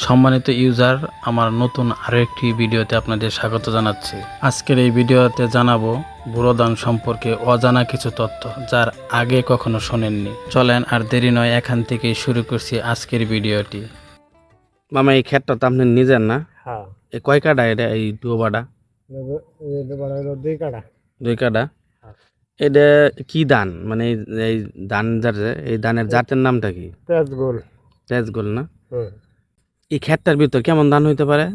সম্মানিত ইউজার, আমার নতুন আরও একটি ভিডিওতে আপনাদের স্বাগত জানাচ্ছি। আজকের এই ভিডিওতে জানাবো বুড়ো ধান সম্পর্কে অজানা কিছু তথ্য, যার আগে কখনো শোনেননি। চলেন আর দেরি নয়, এখান থেকেই শুরু করছি আজকের ভিডিওটি। মামা এই ক্ষেতটা তো আপনি নিজের না? হ্যাঁ, এই কয় কাঠা এটা, এই ডুয়োবাটা? এটা বড় হলো 2 কাঠা। 2 কাঠা। হ্যাঁ। এটা কি ধান, মানে এই ধান এই ধানের জাতের নামটা কি? তেজগোল। তেজগোল না? হুম। এই ক্ষেতটার ভিতর কেমন ধান হইতে পারে?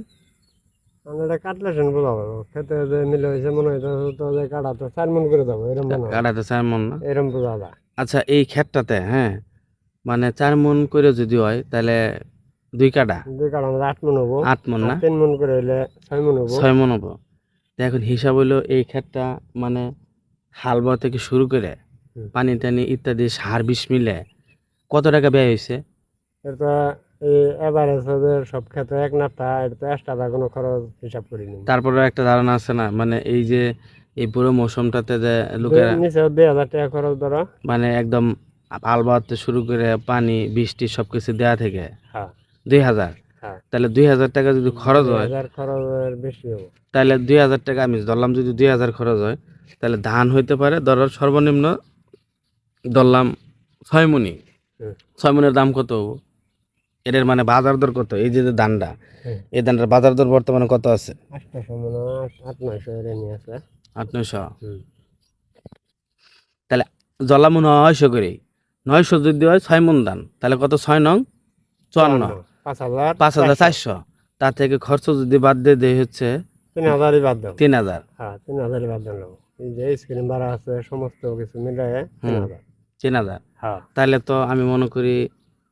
আমি এটা কাটলে শুন বোঝাবো, খেতে যে মিলে হয়েছে মনে হইতে তো যে কাটা তো 4 মণ করে দেবো, এরকম মনে হয়। কাঠাতে 4 মণ না? এরকম বোঝা যায়। আচ্ছা, এই ক্ষেতটাতে হ্যাঁ, মানে 4 মণ করে যদি হয় তাহলে 2 কাঠা 2 কাঠা আমাদের 8 মণ হবো। 8 মণ না? 3 মণ করে হইলে 6 মণ হবো। 6 মণ হবো। তো এখন হিসাব হইলো এই ক্ষেতটা মানে হাল বোয়া থেকে শুরু করে হুম। পানি টানি ইত্যাদি সার বিষ মিলে কত টাকা ব্যয় হয়েছে? এটা এই এভারেজ সব ক্ষেত্রে এক নাফটা, এটা তো এক্সট্রা কোনো খরচ হিসাব করিনি। তারপরে একটা ধারণা আছে না, মানে এই যে এই পুরো মৌসুমটাতে যে লোকেরা নিচে 2000 টাকা খরচ ধরো। মানে একদম আল বাওয়াতে শুরু করে পানি বৃষ্টি সবকিছু দেয়া থেকে হ্যাঁ। 2000, হ্যাঁ। তাহলে 2000 টাকা যদি খরচ হয়, 2000 খরচের বেশি হবো। তাহলে 2000 টাকা আমি ধরলাম, যদি 2000 খরচ হয় তাহলে ধান হইতে পারে ধরার সর্বনিম্ন ধরলাম 6 মণি। হুম। 6 মণের দাম কত? এদের মানে বাজার দর কত? এই যে যে ধানটা, হুম। এই ধানটার বাজার দর বর্তমানে কত আছে? 800 মনে হয়, 800-900 এর নিয়ে আছে। 800। হুম। তাহলে জলা মনে হয় 900 করে। 900 যদি হয় 6 মণ ধান, তাহলে কত? 6 নং 54, 5400। তার থেকে খরচ যদি বাদ দিয়ে দেয় হচ্ছে 3000ই বাদ দাও। 3000। হ্যাঁ, 3000ই বাদ দিলাম। এই যে স্ক্রিন ভাড়া আছে সমস্ত কিছু মিলিয়ে 3000। 3000। হ্যাঁ। তাহলে তো আমি মনে করি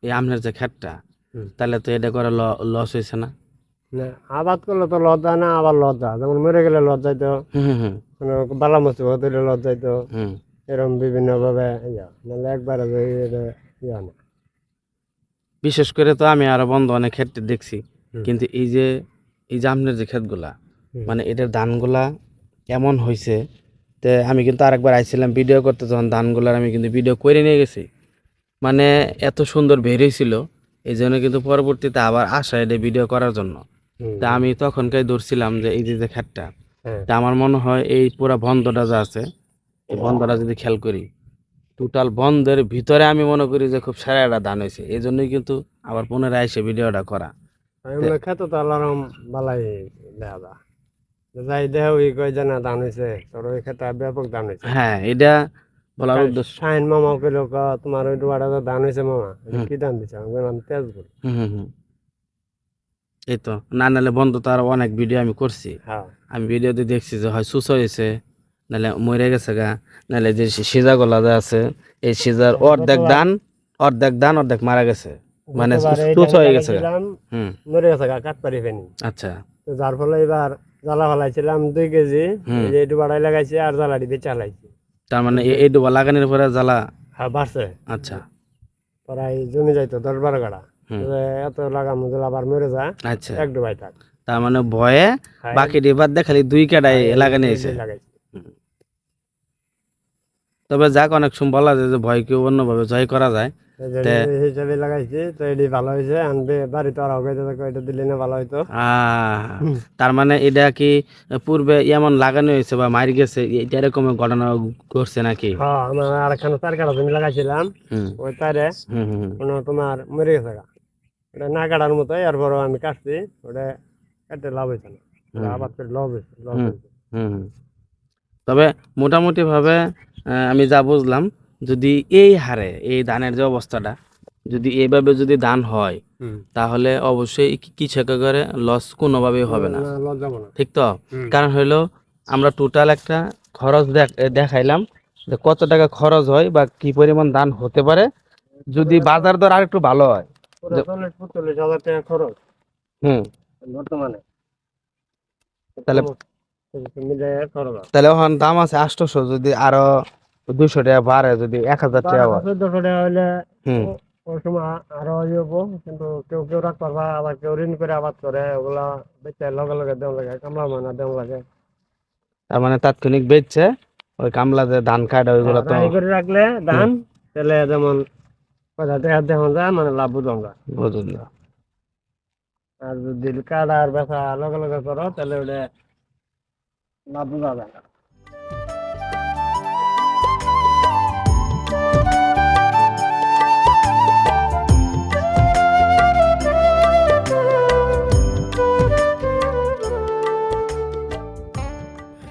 এই আমনের যে ক্ষেতটা, হুম। তাহলে তো এটা করে লস হয়েছে না? না, আবাদ করলে তো লজ্জা না, আবার লজ্জা, যেমন মরে গেলে লজ্জা যাইতো, হুম হুম কোনো বালা মুসিবত হইলে লজ্জা যাইতো, হুম। এরকম বিভিন্ন ভাবে নাহলে একবারে ইয়া না। বিশেষ করে তো আমি আরো বন্ধু অনেক ক্ষেত্রে দেখছি, হুম। কিন্তু এই যে আমনের যে ক্ষেতগুলা, হুম। মানে এটার ধানগুলা এমন হয়েছে। তে আমি কিন্তু আরেকবার আইছিলাম ভিডিও করতে, যখন ধানগুলার আমি কিন্তু ভিডিও করে নিয়ে গেছি, মানে এত সুন্দর বের হয়েছিল। এই জন্য কিন্তু পরবর্তীতে আবার আসা এটা ভিডিও করার জন্য। হুম। তা আমি তখনকার ধরছিলাম যে এই যে ক্ষেতটা, হ্যাঁ। তা আমার মনে হয় এই পুরা বন্ধটা যা আছে, এই বন্ধটা যদি খেয়াল করি, টোটাল বন্ধের ভিতরে আমি মনে করি যে খুব সেরা একটা ধান হয়েছে। এই জন্যই কিন্তু আবার পুনরায় এসে ভিডিওটা করা। আমরা খেতে তো আলারম বালাই দেয়া যা যাই দেহ ওই কয় জানা দান হয়েছে, তোর ওই খেতে ব্যাপক দান হয়েছে। হ্যাঁ, এটা বলার উদ্দেশ্য। শাইন মামা কইলো তোমার ওই ডুবাটা দান হয়েছে মামা, এটা হুম কি দান দিছে? আমি বললাম তেজগুল। হুম হুম হুম। এই তো না, নাহলে বন্ধ তো আরো অনেক ভিডিও আমি করছি। হ্যাঁ। আমি ভিডিওতে দেখছি যে হয় সুস হয়েছে, নাহলে মরে গেছে গা, নাহলে যে সিজা গলা যে আছে, এই সিজার অর্ধেক মারা গেছে, মানে গতবার এই সুস ধান হয়ে গেছে গা। লাগাইছিলাম, হুম। মরে গেছে গা, কাট পারি ফেনি। আচ্ছা। তো যার ফলে এবার জ্বালা ফেলাইছিলাম 2 কেজি, হুম। এই যে একটু বাড়াই লাগাইছি আর জ্বালাটি দিয়ে চালাইছি। তার মানে এই ডোবা লাগানোর পরে জ্বালা। হ্যাঁ, বাড়ছে। আচ্ছা। প্রায় জমি যাইতো 10-12 কাঠা। হুম। এত লাগাম যদি আবার মরে যায়, আচ্ছা, এক ডুবাই থাক। তার মানে ভয়ে হ্যাঁ, বাকি ডিবার দিয়ে খালি 2 কাটাই লাগানো হয়েছে। লাগাইছি। তবে যাক, অনেক সময় বলা যায় যে ভয়কেও অন্যভাবে জয় করা যায়। এই যে এই হিসাবে লাগাইছি, তো এটি ভালো হয়েছে। আনবে বাড়িতে আর হয়ে যেত, এটা দিলে না ভালো হইতো। তার মানে এটা কি পূর্বে এমন লাগানো হয়েছে বা মারি গেছে, এটা এরকম ঘটনা ঘটছে নাকি? হ্যাঁ, আমার আরেকখানে 4 কাঠা জমি লাগাইছিলাম, হুম ওই তারে হুম হুম তোমার মরে গেছে গা। ওটা না কাটার মতো, এরপরও আমি কাটছি, ওটা কাটতে লাভ হয়েছে না। ওটা আবাদ করে লাভ হয়েছে, লাভ হুম হয়েছে। হুম হুম। তবে মোটামুটি ভাবে আমি যা বুঝলাম, যদি এই হারে এই ধানের যে অবস্থাটা, যদি এইভাবে যদি ধান হয়, হুম। তাহলে অবশ্যই কৃষকের লস কোনোভাবেই হবে না। না, লস যাবো না। ঠিক তো? হুম। কারণ হইলো আমরা টোটাল একটা খরচ দেখাইলাম যে কত টাকা খরচ হয় বা কি পরিমাণ ধান হতে পারে যদি বাজার দর আর একটু ভালো হয়। 40-45 হাজার টাকা খরচ হুম। বর্তমানে। তাহলে মিলে খরচ আছে। তাহলে ওখানে দাম আছে 800, যদি আরো 200 টাকা বাড়ে, যদি 1000 টাকা হয়। 1200-1400 টাকা হইলে হুম ওই সময় আরো ইয়ে হবো, কিন্তু কেউ কেউ রাখ পারবা, আবার কেউ ঋণ করে আবাদ করে, ওগুলা বেচে লগে লগে দেওয়া লাগে, কামলা মানা দেওয়া লাগে। তার মানে তাৎক্ষণিক বেচছে, ওই কামলা যে ধান কাটা ওইগুলো তো। রাহি করে রাখলে ধান, তাহলে যেমন 1000 টাকা দেওয়া যায়, মানে লাভ বুঝা যায়। বুঝুন না। আর যদি কাটা আর বেচা লগে লগে করো তাহলে ওটা লাভ বোঝা যায় না।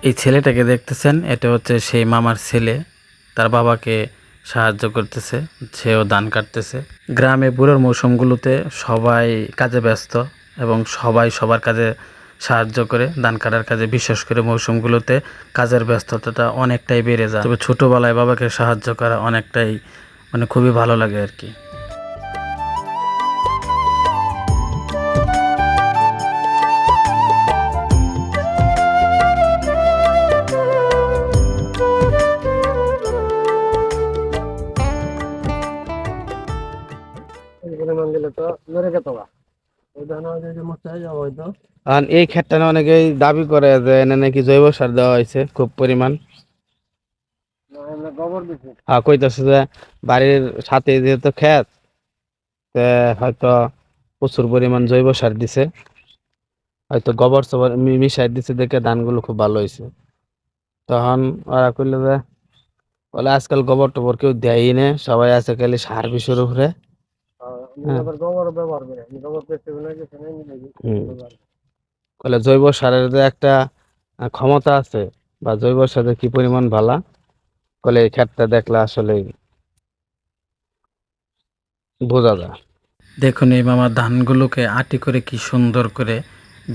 এই ছেলেটাকে দেখতেছেন, এটা হচ্ছে সেই মামার ছেলে, তার বাবাকে সাহায্য করতেছে, সেও ধান কাটতেছে। গ্রামে বুড়োর মৌসুমগুলোতে সবাই কাজে ব্যস্ত এবং সবাই সবার কাজে সাহায্য করে ধান কাটার কাজে, বিশেষ করে মৌসুমগুলোতে কাজের ব্যস্ততাটা অনেকটাই বেড়ে যায়। তবে ছোটোবেলায় বাবাকে সাহায্য করা অনেকটাই মানে খুবই ভালো লাগে আর কি। এই পরিমাণ দিলে তো মরে গেত গা। ওই ধান যদি মরতে যাবো হয়তো। আর এই ক্ষেতটা না অনেকেই দাবি করে যে এনে নাকি জৈব সার দেওয়া হয়েছে খুব পরিমাণ। না আমরা গোবর দিচ্ছি। কইতাছে যে বাড়ির সাথে যেহেতু ক্ষেত, তে হয়তো প্রচুর পরিমাণ জৈব সার দিছে, হয়তো গোবর সবর মিশাই দিছে, দেখে ধানগুলো খুব ভালো হয়েছে। তখন ওরা কইলো যে বলে আজকাল গোবর টোবর কেউ দেয়ই না, সবাই আছে খালি সার বিষয়ের উপরে। আমি আবার গোবর ব্যবহার করি, আমি গোবর পেস্ট না কিছু নাই নাকি হুম। ব্যবহার করি। বলে জৈব সারের যে একটা ক্ষমতা আছে, বা জৈব সারের কি পরিমাণ ভালা, বলে এই ক্ষেতটা দেখলে আসলে বোঝা যায়। দেখুন এই মামা ধানগুলোকে আটি করে কি সুন্দর করে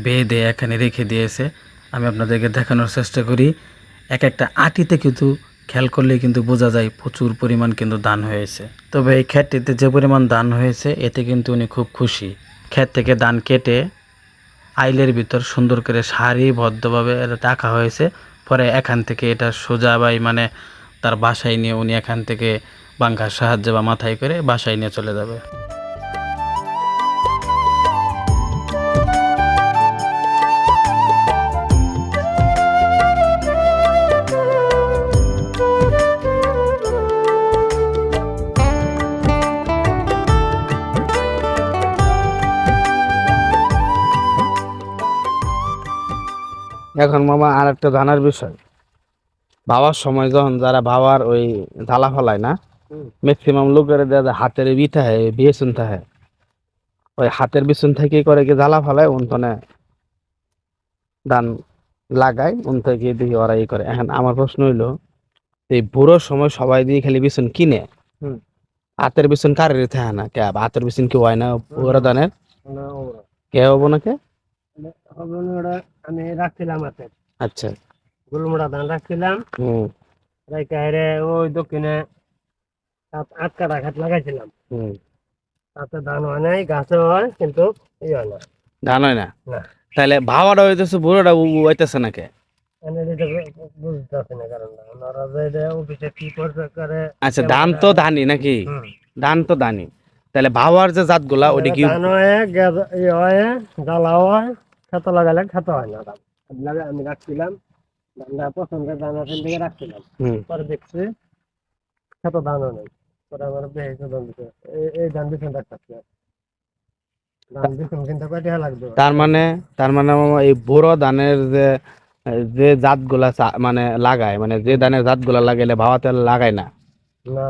বেঁধে এখানে রেখে দিয়েছে। আমি আপনাদেরকে দেখানোর চেষ্টা করি। এক একটা আটিতে কিন্তু খেয়াল করলে কিন্তু বোঝা যায় প্রচুর পরিমাণ কিন্তু ধান হয়েছে। তবে এই ক্ষেতটিতে যে পরিমাণ ধান হয়েছে এতে কিন্তু উনি খুব খুশি। ক্ষেত থেকে ধান কেটে আইলের ভিতর সুন্দর করে সারিবদ্ধভাবে এটা রাখা হয়েছে। পরে এখান থেকে এটা সোজা মানে তার বাসায় নিয়ে উনি এখান থেকে বাঙ্কার সাহায্যে বা মাথায় করে বাসায় নিয়ে চলে যাবে। এখন মামা আর একটা জানার বিষয়, বাবার সময় যখন যারা বাবার ওই জ্বালা ফলায় না, ম্যাক্সিমাম লোকের দেখা হাতের বিথা হয় বিয়ে শুনতে হয়, ওই হাতের বিছুন থেকে করে কি জ্বালা ফলায় উনতনে ধান লাগায়, উন থেকে দেখি ওরা ই করে। এখন আমার প্রশ্ন হইলো, এই বুড়োর সময় সবাই দিয়ে খালি বিছুন কিনে, হুম। হাতের বিছুন কার থাকে না কে, হাতের বিছুন কি হয় না ওরা ধানের না ওরা কে হবো না কে? হবে না ওরা। আমি রাখছিলাম হাতে আচ্ছা। গুলমোড়া ধান রাখছিলাম, হুম রাইতে হাইরে ওই দক্ষিণে 7-8 কাঠা খাত লাগাইছিলাম। হুম। তাতে ধান হয় নাই, গাছে হয় কিন্তু ই হয় না। ধান হয় না, না তাহলে ভাবাটা হইতেছে বুড়োটা হইতেছে না কে? এনে দিতে বুঝতেছি না কারণটা ওনারা যে অফিসে কি করছে করে। আচ্ছা, ধান তো ধানই নাকি? হুম। ধান তো ধানই, তাহলে ভাবার যে জাতগুলা ওটা কি? ধান হয় ই হয় জ্বালা হয়, খেত লাগালে খেত হয় না ধান। আমি রাখছিলাম ধানটা পছন্দের ধান ওখান থেকে রাখছিলাম। হুম। পরে দেখছি খেত ধানও নেই। পরে আমার বেশি ধান দিতে এই ধান বিছুন রাখতেছি। ধান বিছুন কিনতে কয় টাকা লাগবে? তার মানে মামা এই বোরো ধানের যে যে জাতগুলা মানে লাগায়, মানে যে ধানের জাতগুলা লাগাইলে ভাবা তেল লাগায় না, না,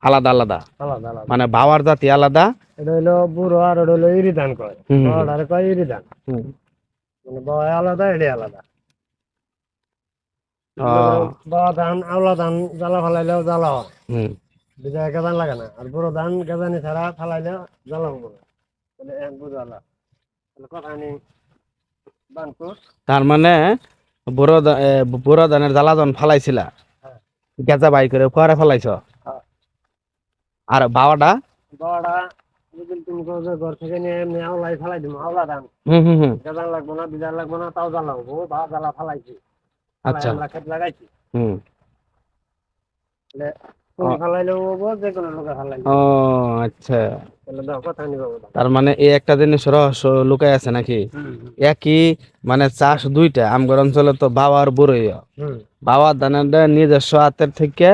আলাদা আলাদা, আলাদা আলাদা। মানে ভাবার জাতি আলাদা। এটা হইলো বুড়ো আর ওটা হইলো ইরি ধান কয়। হুম হুম বড়ারে কয় ইরি ধান। হুম। মানে বয় আলাদা, এটি আলাদা। ও, বড় ধান আওলা ধান জ্বালা ফালাইলেও জ্বালা হয়, হুম। দুটা গেজান লাগে না। আর বড় ধান গেজানি ছাড়া ফালাইলেও জ্বালা হবে না। তাহলে এক বুঝালা কথা নেই বানপুর। তার মানে বোরো ধানের জ্বালা যখন ফালাইছিলা, হ্যাঁ গেজা বাই করে পরে ফালাইছ, হ্যাঁ। আর বাবাটা? বড়া যদি তুমি ঘর থেকে নিয়ে এমনি আওলাই ফালাই দিব, আওলা ধান হুম হুম হুম। গেজান লাগবো না, বিজার লাগবো না, তাও জ্বালা হবো। বা জ্বালা ফালাইছি, ফালাই আচ্ছা। আমরা খেত লাগাইছি। হুম। তাহলে তুমি ফালাইলেও হবো, যে কোনো লোকে ফালাইলে ও হবো। আচ্ছা, তাহলে দাও কথা নিব। তার মানে এই একটা জিনিস রহস্য লুকাই আছে নাকি? একই মানে চাষ দুইটা, আমগর অঞ্চলে তো বাবা আর বুড়োই, হুম। বাবার ধানের নিজস্ব হাতের থেকে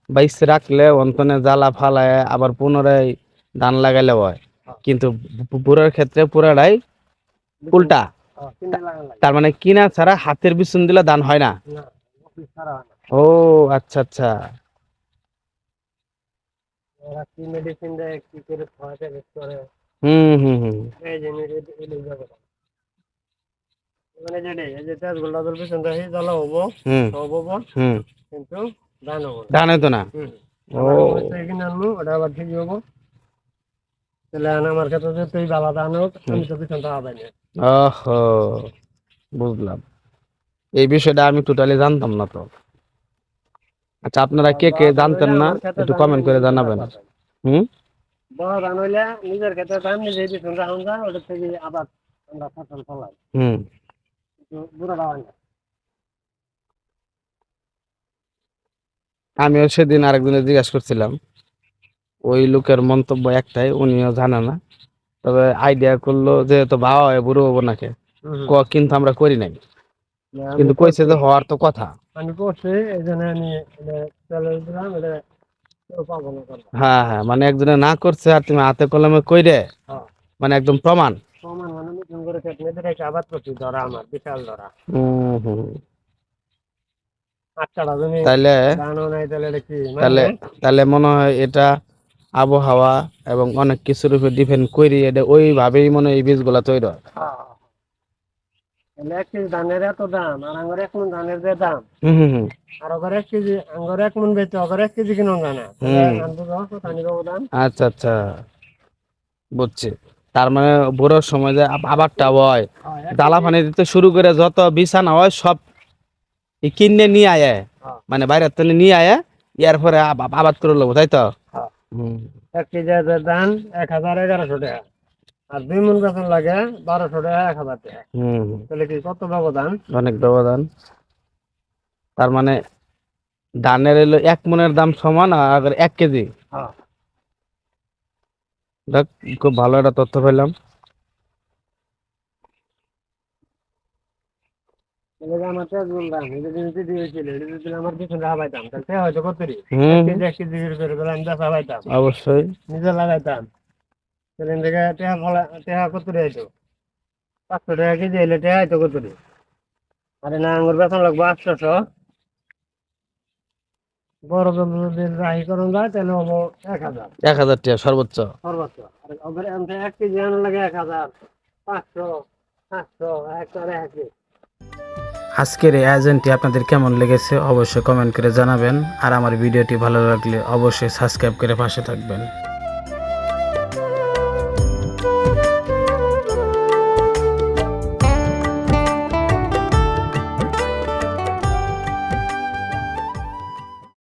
বাইস রাখলে অন্তনে জ্বালা ফালায় আবার পুনরায় ধান লাগাইলে হয়, কিন্তু বুড়োর ক্ষেত্রে পুরাটাই উল্টা, কিনে লাগান লাগে তার মানে কিনা ছাড়া হাতের বিচুন দিলে ধান হয় না। না, অফিস ছাড়া হয় না। ও আচ্ছা আচ্ছা। ওরা কি মেডিসিন দেয়, কি করে খাওয়াতে করে, হুম হুম হুম এই জিনিস এগুলো যাবে না। মানে যেটাই এই যে তেজ গোল্ডা দল পিছন দেখি জ্বালা হবো, হুম সব হবো, হুম কিন্তু ধান হবো না। ধান হইতো না। হুম। ও আবার ওই থেকে কিনে আনবো, ওটা আবার ঠিক হবো। তাহলে আমার ক্ষেত্রে যে তুই বাবা ধান হোক, আমি তো পিছন টা হবে না। ওহো, বুঝলাম। এই বিষয়টা আমি টোটালি জানতাম না তো। আচ্ছা, আপনারা কে কে বড় ধান হইলে জানতেন না আমার ক্ষেত্রে একটু ধান কমেন্ট করে নিজে জানাবেন। রাখতে হয়। হুম। বড় ধান হইলে নিজের ক্ষেত্রে ধান নিজেই পিছন রাখুন যা, ওটা থেকে আবার আমরা ফসল ফলাই। হুম। কিন্তু বুড়ো হয় না। আমিও সেদিন আরেকজনের জিজ্ঞাসা করছিলাম, ওই লোকের মন্তব্য একটাই, উনিও জানে না, তবে আইডিয়া করলো যে তো বাবা হয় বুড়ো হবো নাকি। কিন্তু আমরা করি নাই, আমি কিন্তু কইছে করছি, যে হওয়ার তো কথা। আমি করছি, এই জন্য আমি এটা চলে দিলাম, এটা কেউ পাবো না করবো। হ্যাঁ হ্যাঁ, মানে একজনে না করছে আর তুমি হাতে কলমে কইরে, হ্যাঁ, মানে একদম প্রমাণ। সমান মানে মিটিং করে খেত মেয়েদের একটা আবাদ করছি, ধরা আমার বিশাল ধরা হুম হুম। 8 কাঠা জমি, তাইলে ধানও নাই, তাহলে এটা কি তাহলে মানে? তাহলে মনে হয় এটা আবহাওয়া এবং অনেক কিছুর উপর ডিপেন্ড করি, এটা ওইভাবেই মনে হয় এই বীজগুলা তৈরি হয়। হ্যাঁ, তাহলে 1 কেজি ধানের এত দাম, আর আঙ্গর 1 মণ ধানের যে দাম, হুম হুম হুম আর ওখানে 1 কেজি আঙ্গর 1 মণ বেচে ওখানে 1 কেজি কিনুন জানা, তাহলে হুম। আনবো কোথানি পাবো দাম? আচ্ছা আচ্ছা, বুঝছি। তার মানে বুড়োর সময় যে আবারটা হয়, হ্যাঁ, 1 জ্বালা কেজি। পানি দিতে শুরু করে যত বিছানা হয় সব কিনে নিয়ে আয়, হ্যাঁ, মানে বাইরের থেকে নিয়ে আয়, ইয়ার পরে আবাদ করে লোক, তাই তো। হ্যাঁ। হুম 1 কেজি ধান 1000-1100 টাকা, আর 2 মণ বেতন লাগে 1200 টাকা, 1000 টাকা। হুম হুম। তাহলে কি কত ব্যবধান? অনেক ব্যবধান। তার মানে ধানের এলো 1 মণের দাম সমান আর 1 কেজি। হ্যাঁ, দেখ, খুব ভালো একটা তথ্য পেলাম। তাহলে যে আমার তেজ বললাম, এটা যদি দিয়েছিল, এটা যদি আমার পিছনে লাগাইতাম, তাহলে সে হয়তো কত রে? হুম 1 কেজি করে করে আমি বেচা পাইতাম, অবশ্যই। নিজে লাগাইতাম। তাহলে এখান থেকে টেহা ফলা, টেহা কত রে হইতো? 500 টাকা কেজি হইলে টেহা হইতো কত রে? আরে না, আঙ্গুর বেতন লাগবো 800। বড় যদি রাহি করুন যায়, তাহলে হবো 1000 1,000 টাকা সর্বোচ্চ। সর্বোচ্চ। আর ওদের এখান থেকে 1 কেজি আনা লাগে 1000, 500, 700, 1 আজকের এই আয়োজনটি আপনাদের কেমন লেগেছে অবশ্যই কমেন্ট করে জানাবেন, আর আমার ভিডিওটি ভালো লাগলে অবশ্যই সাবস্ক্রাইব করে পাশে থাকবেন।